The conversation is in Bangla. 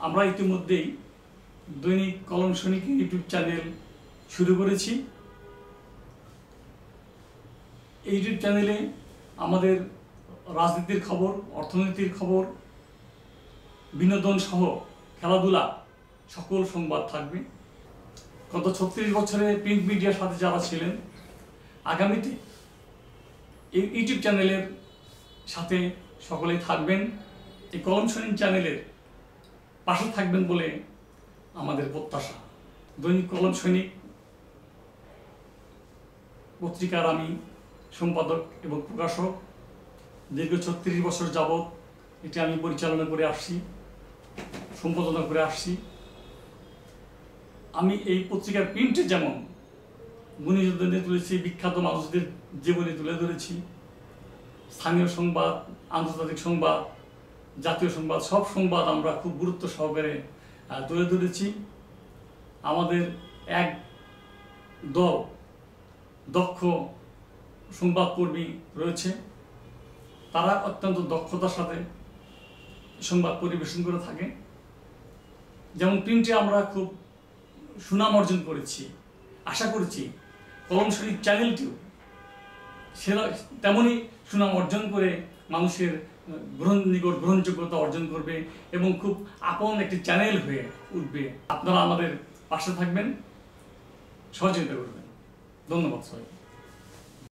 আমরা ইতিমধ্যেই দৈনিক কলম সৈনিক ইউটিউব চ্যানেল শুরু করেছি। এই ইউটিউব চ্যানেলে আমাদের রাজনীতির খবর, অর্থনীতির খবর, বিনোদন সহ খেলাধুলা সকল সংবাদ থাকবে। গত 36 বছরে প্রিন্ট মিডিয়ার সাথে যারা ছিলেন, আগামীতে এই ইউটিউব চ্যানেলের সাথে সকলেই থাকবেন, এই কলম সৈনিক চ্যানেলের পাশে থাকবেন বলে আমাদের প্রত্যাশা। দৈনিক কলম সৈনিক পত্রিকার আমি সম্পাদক এবং প্রকাশক। দীর্ঘ 36 বছর যাবৎ এটি আমি পরিচালনা করে আসছি, সম্পাদনা করে আসছি। আমি এই পত্রিকার প্রিন্টে যেমন গুণীজনদের তুলেছি, বিখ্যাত মানুষদের জীবনী তুলে ধরেছি, স্থানীয় সংবাদ, আন্তর্জাতিক সংবাদ, জাতীয় সংবাদ, সব সংবাদ আমরা খুব গুরুত্ব সহকারে তুলে ধরেছি। আমাদের এক দল দক্ষ সংবাদকর্মী রয়েছে, তারা অত্যন্ত দক্ষতার সাথে সংবাদ পরিবেশন করে থাকে। যেমন প্রিন্টে আমরা খুব সুনাম অর্জন করেছি, আশা করছি কলম সৈনিক চ্যানেলটিও সেটা তেমনই সুনাম অর্জন করে মানুষের নিকট গ্রহণযোগ্যতা অর্জন করবে এবং খুব আপন একটি চ্যানেল হয়ে উঠবে। আপনারা আমাদের পাশে থাকবেন, সহযোগিতা করবেন। ধন্যবাদ সবাই।